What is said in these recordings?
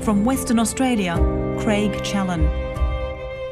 From Western Australia, Craig Challen.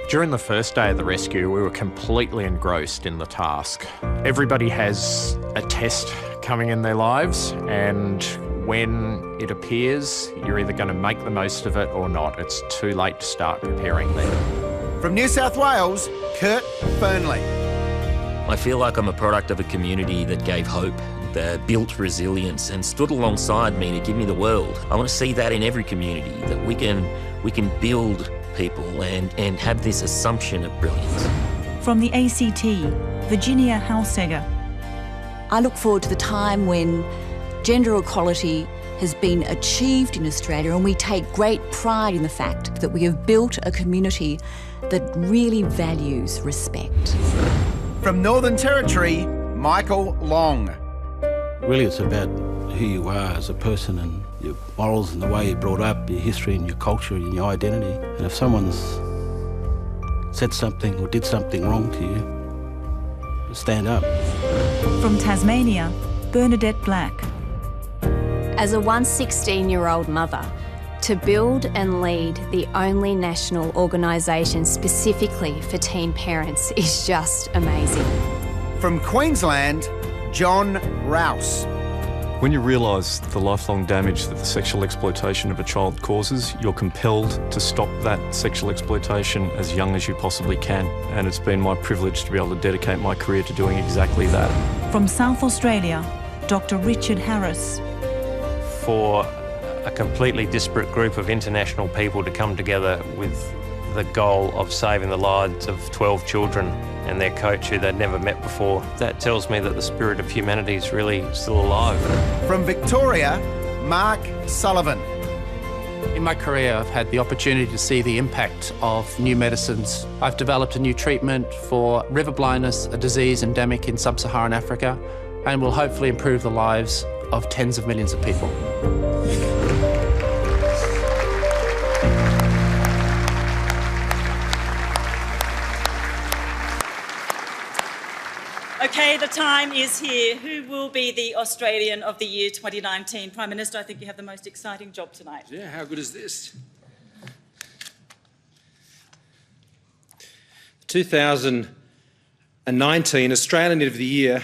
During the first day of the rescue, we were completely engrossed in the task. Everybody has a test coming in their lives, and when it appears, you're either going to make the most of it or not. It's too late to start preparing then. From New South Wales, Kurt Fernley. I feel like I'm a product of a community that gave hope, that built resilience and stood alongside me to give me the world. I want to see that in every community, that we can build people and have this assumption of brilliance. From the ACT, Virginia Halseger. I look forward to the time when gender equality has been achieved in Australia, and we take great pride in the fact that we have built a community that really values respect. From Northern Territory, Michael Long. Really, it's about who you are as a person and your morals and the way you're brought up, your history and your culture and your identity. And if someone's said something or did something wrong to you, stand up. From Tasmania, Bernadette Black. As a 16-year-old mother, to build and lead the only national organisation specifically for teen parents is just amazing. From Queensland, John Rouse. When you realise the lifelong damage that the sexual exploitation of a child causes, you're compelled to stop that sexual exploitation as young as you possibly can. And it's been my privilege to be able to dedicate my career to doing exactly that. From South Australia, Dr. Richard Harris. For a completely disparate group of international people to come together with the goal of saving the lives of 12 children and their coach who they'd never met before, that tells me that the spirit of humanity is really still alive. From Victoria, Mark Sullivan. In my career, I've had the opportunity to see the impact of new medicines. I've developed a new treatment for river blindness, a disease endemic in sub-Saharan Africa, and will hopefully improve the lives of tens of millions of people. Okay, the time is here. Who will be the Australian of the Year 2019? Prime Minister, I think you have the most exciting job tonight. Yeah, how good is this? 2019 Australian of the Year,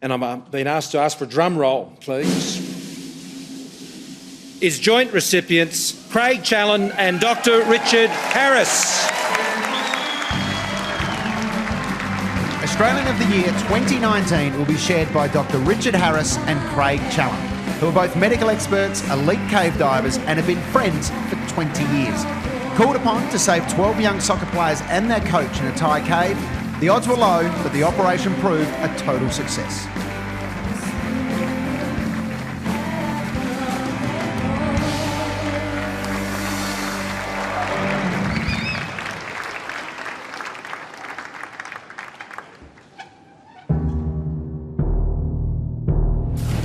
and I'm being asked to ask for a drum roll, please, is joint recipients Craig Challen and Dr. Richard Harris. Australian of the Year 2019 will be shared by Dr. Richard Harris and Craig Challen, who are both medical experts, elite cave divers, and have been friends for 20 years. Called upon to save 12 young soccer players and their coach in a Thai cave, the odds were low, but the operation proved a total success.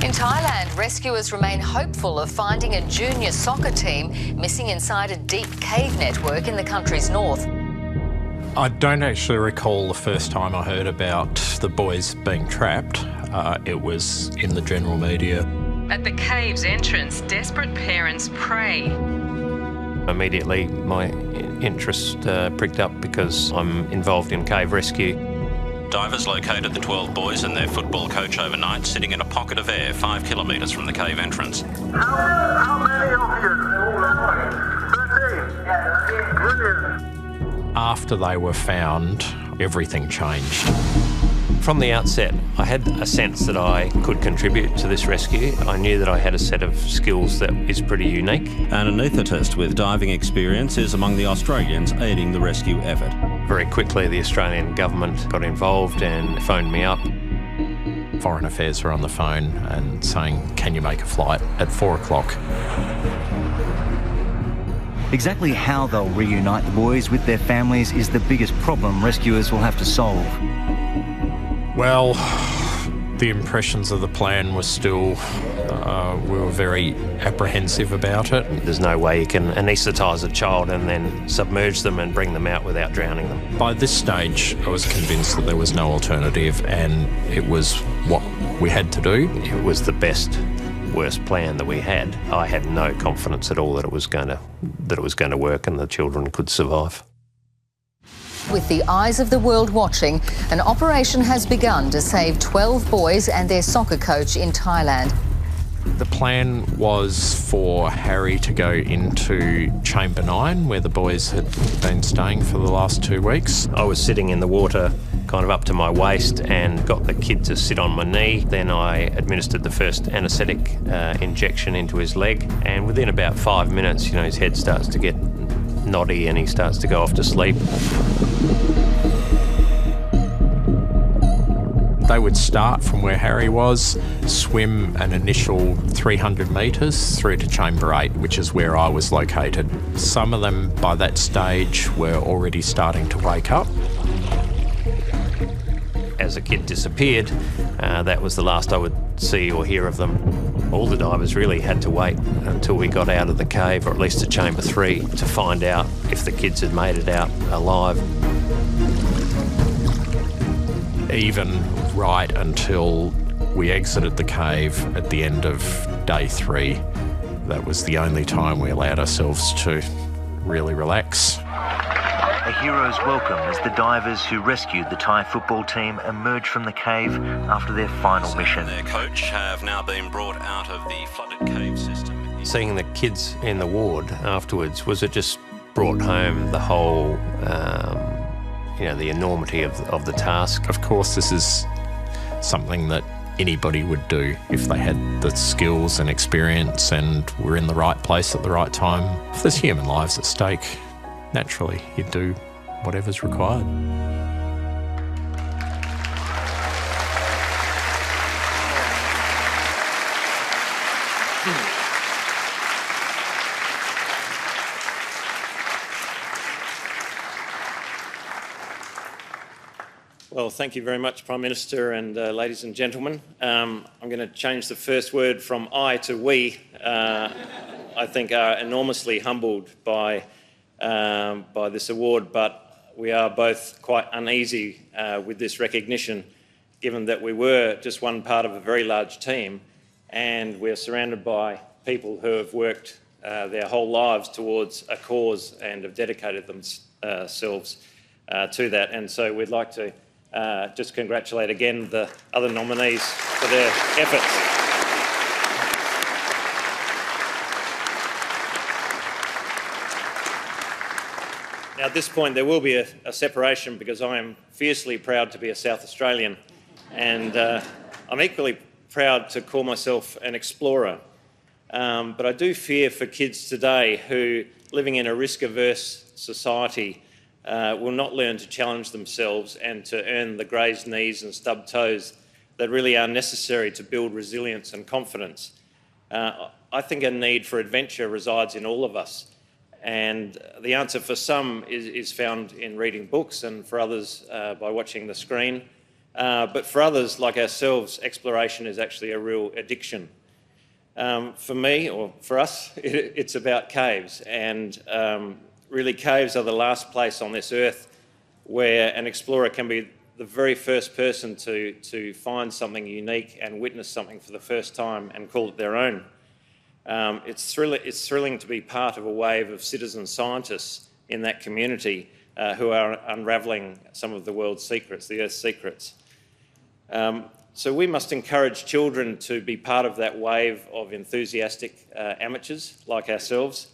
In Thailand, rescuers remain hopeful of finding a junior soccer team missing inside a deep cave network in the country's north. I don't actually recall the first time I heard about the boys being trapped. It was in the general media. At the cave's entrance, desperate parents pray. Immediately, my interest pricked up because I'm involved in cave rescue. Divers located the 12 boys and their football coach overnight, sitting in a pocket of air 5 kilometres from the cave entrance. How many of you? 13. Brilliant. After they were found, everything changed. From the outset, I had a sense that I could contribute to this rescue. I knew that I had a set of skills that is pretty unique. An anaesthetist with diving experience is among the Australians aiding the rescue effort. Very quickly, the Australian government got involved and phoned me up. Foreign Affairs were on the phone and saying, can you make a flight at 4 o'clock? Exactly how they'll reunite the boys with their families is the biggest problem rescuers will have to solve. Well, the impressions of the plan were still, we were very apprehensive about it. There's no way you can anaesthetise a child and then submerge them and bring them out without drowning them. By this stage, I was convinced that there was no alternative and it was what we had to do. It was the best worst plan that we had. I had no confidence at all that it was going to work and the children could survive. With the eyes of the world watching, an operation has begun to save 12 boys and their soccer coach in Thailand. The plan was for Harry to go into Chamber 9, where the boys had been staying for the last 2 weeks. I was sitting in the water kind of up to my waist and got the kid to sit on my knee. Then I administered the first anaesthetic injection into his leg, and within about 5 minutes, his head starts to get noddy and he starts to go off to sleep. They would start from where Harry was, swim an initial 300 metres through to Chamber 8, which is where I was located. Some of them by that stage were already starting to wake up. As the kid disappeared, that was the last I would see or hear of them. All the divers really had to wait until we got out of the cave, or at least to Chamber 3, to find out if the kids had made it out alive. Even right until we exited the cave at the end of day 3, that was the only time we allowed ourselves to really relax. A hero's welcome as the divers who rescued the Thai football team emerged from the cave after their final mission. Their coach have now been brought out of the flooded cave system. Seeing the kids in the ward afterwards, it just brought home the whole, the enormity of the task. Of course, this is something that anybody would do if they had the skills and experience and were in the right place at the right time. If there's human lives at stake, naturally, you do whatever's required. Well, thank you very much, Prime Minister and ladies and gentlemen. I'm going to change the first word from I to we. I think are enormously humbled by this award, but we are both quite uneasy with this recognition, given that we were just one part of a very large team, and we're surrounded by people who have worked their whole lives towards a cause and have dedicated themselves to that. And so we'd like to just congratulate again the other nominees for their efforts. Now, at this point, there will be a separation because I am fiercely proud to be a South Australian, and I'm equally proud to call myself an explorer. But I do fear for kids today who, living in a risk-averse society, will not learn to challenge themselves and to earn the grazed knees and stubbed toes that really are necessary to build resilience and confidence. I think a need for adventure resides in all of us. And the answer for some is found in reading books, and for others by watching the screen. But for others, like ourselves, exploration is actually a real addiction. For me, or for us, it's about caves. And really, caves are the last place on this earth where an explorer can be the very first person to find something unique and witness something for the first time and call it their own. It's thrilling to be part of a wave of citizen scientists in that community who are unravelling some of the world's secrets, the Earth's secrets. So we must encourage children to be part of that wave of enthusiastic amateurs like ourselves,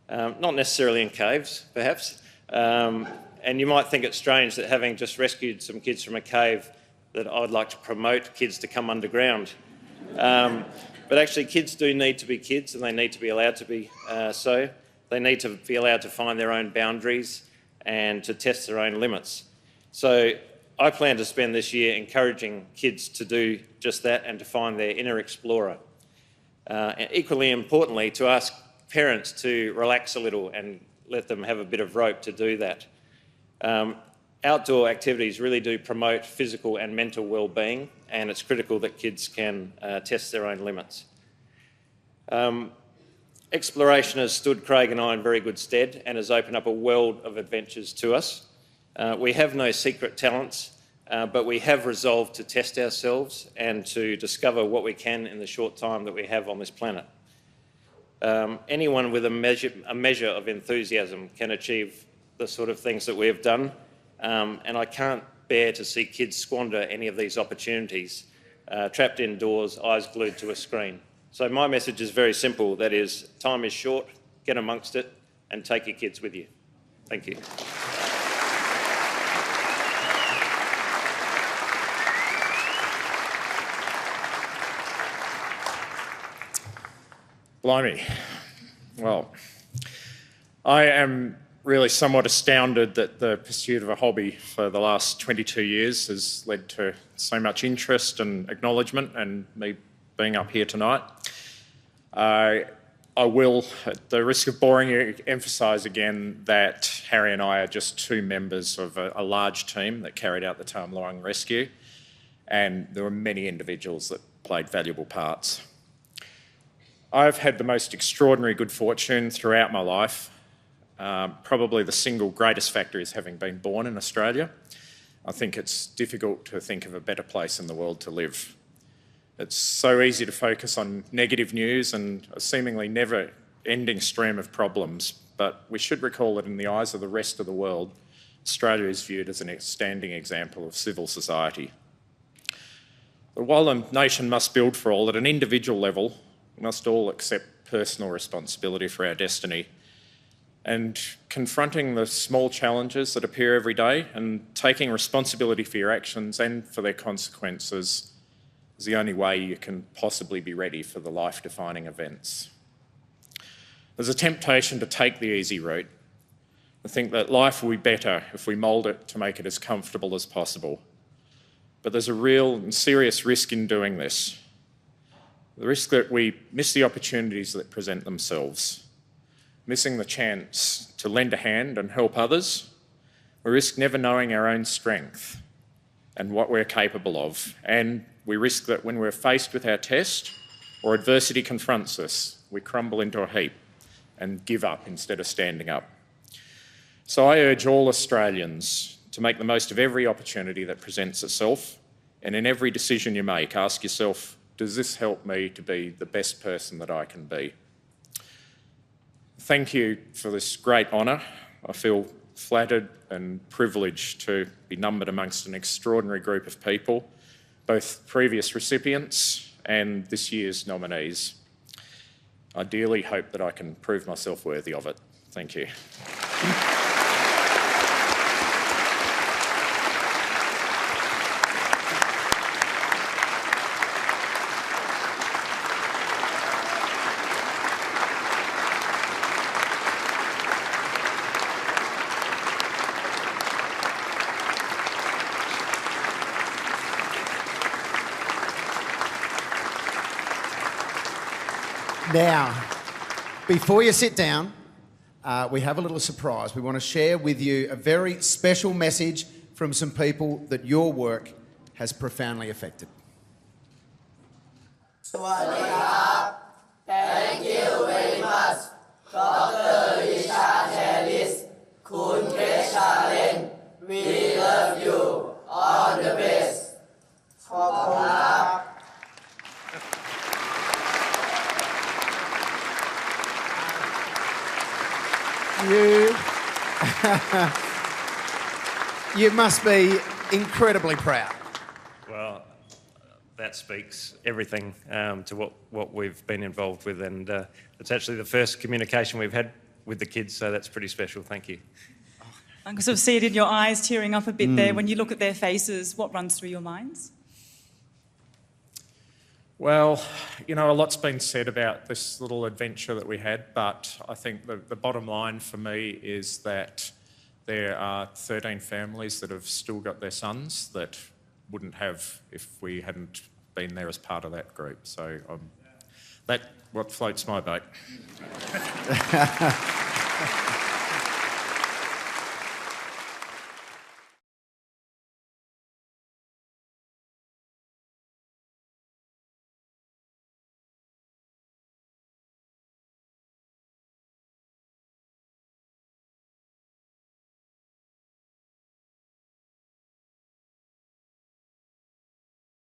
not necessarily in caves, perhaps. And you might think it strange that having just rescued some kids from a cave that I would like to promote kids to come underground. But actually, kids do need to be kids, and they need to be allowed to be so. They need to be allowed to find their own boundaries and to test their own limits. So I plan to spend this year encouraging kids to do just that and to find their inner explorer. And equally importantly, to ask parents to relax a little and let them have a bit of rope to do that. Outdoor activities really do promote physical and mental well-being, and it's critical that kids can test their own limits. Exploration has stood Craig and I in very good stead and has opened up a world of adventures to us. We have no secret talents. but we have resolved to test ourselves and to discover what we can in the short time that we have on this planet. Anyone with a measure of enthusiasm can achieve the sort of things that we have done, and I can't bear to see kids squander any of these opportunities, trapped indoors, eyes glued to a screen. So my message is very simple, that is, time is short, get amongst it and take your kids with you. Thank you. Blimey. Well, I am really somewhat astounded that the pursuit of a hobby for the last 22 years has led to so much interest and acknowledgement and me being up here tonight. I will, at the risk of boring you, emphasise again that Harry and I are just two members of a large team that carried out the Tam Lorong rescue, and there were many individuals that played valuable parts. I've had the most extraordinary good fortune throughout my life. Probably the single greatest factor is having been born in Australia. I think it's difficult to think of a better place in the world to live. It's so easy to focus on negative news and a seemingly never-ending stream of problems, but we should recall that in the eyes of the rest of the world, Australia is viewed as an outstanding example of civil society. But while a nation must build for all, at an individual level, we must all accept personal responsibility for our destiny. And confronting the small challenges that appear every day and taking responsibility for your actions and for their consequences is the only way you can possibly be ready for the life-defining events. There's a temptation to take the easy route. I think that life will be better if we mould it to make it as comfortable as possible. But there's a real and serious risk in doing this. The risk that we miss the opportunities that present themselves, missing the chance to lend a hand and help others. We risk never knowing our own strength and what we're capable of. And we risk that when we're faced with our test or adversity confronts us, we crumble into a heap and give up instead of standing up. So I urge all Australians to make the most of every opportunity that presents itself, and in every decision you make, ask yourself, does this help me to be the best person that I can be? Thank you for this great honour. I feel flattered and privileged to be numbered amongst an extraordinary group of people, both previous recipients and this year's nominees. I dearly hope that I can prove myself worthy of it. Thank you. Now, before you sit down, we have a little surprise. We want to share with you a very special message from some people that your work has profoundly affected. Thank you very much, Dr. Richard Harris, Kawkeb Channel. We love you. All the best. You must be incredibly proud. Well, that speaks everything to what we've been involved with, and it's actually the first communication we've had with the kids, so that's pretty special. Thank you. I can sort of see it in your eyes tearing up a bit there. When you look at their faces, what runs through your minds? Well, you know, a lot's been said about this little adventure that we had, but I think the bottom line for me is that there are 13 families that have still got their sons that wouldn't have if we hadn't been there as part of that group. So that's what floats my boat.